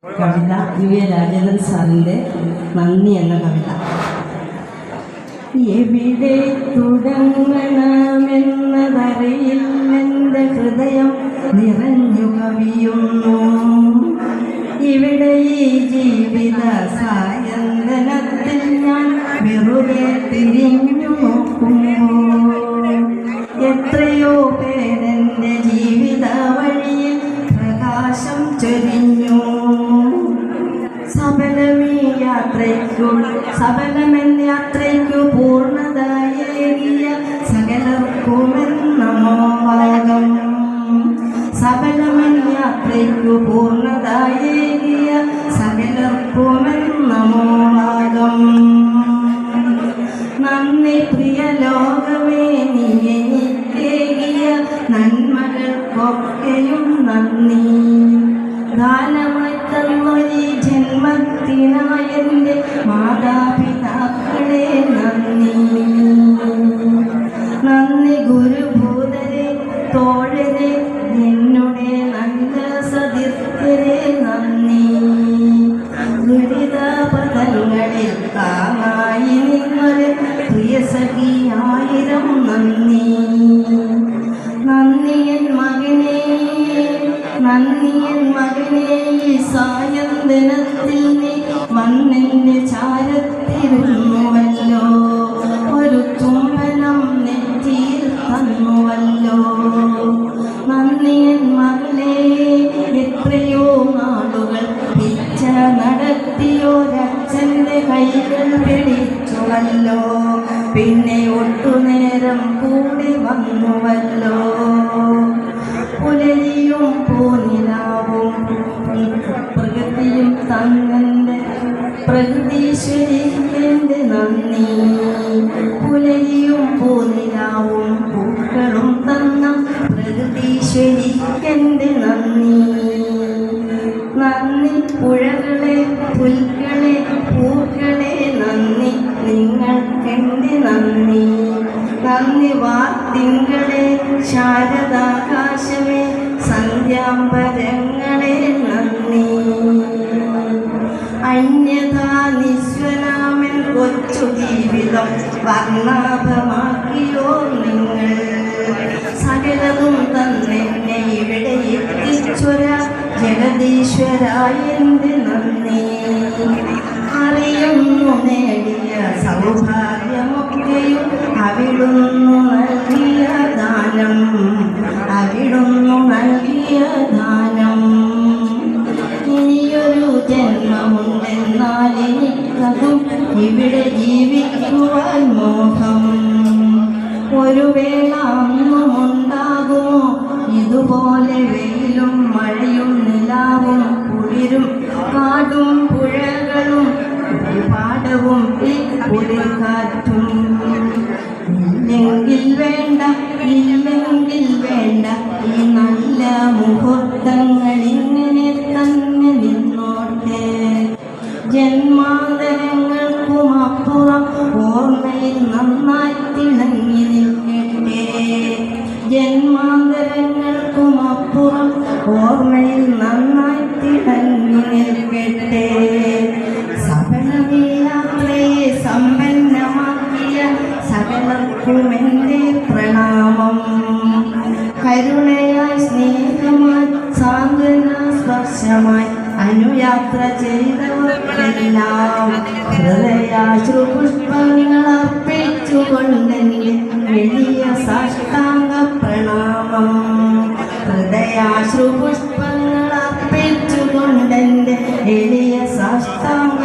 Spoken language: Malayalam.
കവിത യു എ രാജേന്ദ്രൻ സാറിൻ്റെ നന്ദി എന്ന കവിത. എവിടെ തുടങ്ങണമെന്നതറിയില്ലെൻ്റെ ഹൃദയം നിറഞ്ഞു കവിയുന്നു. ഇവിടെ ഈ ജീവിത സായന്തനത്തിൽ ഞാൻ വെറുതെ തിരിഞ്ഞു നോക്കുമ്പോൾ എത്രയോ പേരെൻ്റെ ജീവിത വഴിയിൽ പ്രകാശം ചൊരിഞ്ഞു. സഫലമെന്ന യാത്രയ്ക്കു പൂർണ്ണതയേകിയ സകലർക്കുമെന്ന മോഹം. സഫലമെന്ന യാത്രയ്ക്കു പൂർണ്ണതയേകിയ സകലർക്കുമെന്ന മോഹം. നന്ദി പ്രിയ ലോകമേ, നീ എനിക്കേകിയ നന്മകൾക്കൊക്കെയും നന്ദി. ദാനമായി തന്നൊരു ജന്മത്തിനായെൻ്റെ മാതാപിതാക്കളെ നന്ദി. നന്ദി ഗുരുഭൂതരെ, തോഴരെ, എന്നുടെ നല്ല സതീർത്ഥരെ നന്ദി. ദുരിതപഥങ്ങളിൽ താങ്ങായി നിന്നൊരു പ്രിയ സഖി ആയിരം നന്ദി. നന്ദിയൻ മകനേ, നന്ദിയൻ മകനേ, ഈ സായന്തനത്തിൽ നീ മണ്ണിൻ്റെ ചാരത്തിരുന്നുവല്ലോ. ഒരു ചുംബനം നെറ്റിയിൽ തന്നുവല്ലോ. നന്ദിയൻ മകളെ, എത്രയോ നാളുകൾ പിച്ച നടത്തിയോരച്ഛൻ്റെ കൈകൾ പിടിച്ചുവല്ലോ. പിന്നെ ഒട്ടുനേരം കൂടി വന്നുവല്ലോ. പുലരിയും പൂനിലാവും പ്രകൃതിയും തന്നൻ്റെ പ്രകൃതീശ്വരിക്കെൻ്റെ നന്ദി. പുലരിയും പൂനിലാവും പൂക്കളും തന്ന പ്രകൃതീശ്വരിക്കെൻ്റെ നന്ദി. നന്ദി പുഴകളെ, പുൽകളെ, പൂക്കളെ നന്ദി, നിങ്ങൾക്കെൻ്റെ നന്ദി. നന്ദി വാർത്തിങ്കളെ, ശാരദാകാശമേ, സന്ധ്യാംബരങ്ങളെ നന്ദി. അന്യഥാ നിസ്വനാമൻ കൊച്ചു ജീവിതം വർണ്ണാഭമാക്കിയോ നിങ്ങൾ. സകലതും തന്നെന്നെ ഇവിടെ എത്തിച്ചൊര ജഗദീശ്വരായെൻ്റെ നന്ദി. അറിയുന്നു നേടിയ സൗഭാഗ്യമൊക്കെയും അവിടുന്നു നൽകിയ ദാനം, അവിടുന്നു നൽകിയ ദാനം. ഇനിയൊരു ജന്മമുണ്ടെന്നാൽ എനിക്കതും ഇവിടെ ജീവിക്കുവാൻ മോഹം. ഒരു വേള അന്നുമുണ്ടാകുമോ ഇതുപോലെ വെയിലും മഴയും നിലാവും കുളിരും കാടും പുഴകളും പാടവും ഈ കുളിർക്കാറ്റും. ഇല്ലെങ്കിൽ വേണ്ട, ഇല്ലെങ്കിൽ വേണ്ട, ഈ നല്ല മുഹൂർത്തങ്ങൾ ഇങ്ങനെ തന്നെ നിന്നോട്ടെ. ജന്മാന്തരങ്ങൾക്കും അപ്പുറം ഓർമ്മയിൽ നന്നായി തിളങ്ങി നിൽക്കട്ടെ. ജന്മാന്തരങ്ങൾക്കും അപ്പുറം ഓർമ്മയിൽ നന്നായി തിളങ്ങി നിൽക്കട്ടെ. സഫലമീയാത്രയെ സമ്പന്നമാക്കിയ സകലർക്കുമെൻ്റെ പ്രണാമം. കരുണയായി, സ്നേഹമായി, സാന്ത്വന സ്പർശമായി അനുയാത്ര ചെയ്തവർക്കെല്ലാം ഹൃദയാശ്രുപുഷ്പങ്ങൾ അർപ്പിച്ചുകൊണ്ടെൻ്റെ വലിയ സാഷ്ടാംഗ പ്രണാമം. ഹൃദയാശ്രുപുഷ്പങ്ങൾ അർപ്പിച്ചുകൊണ്ടെൻ്റെ വലിയ സാഷ്ടാംഗ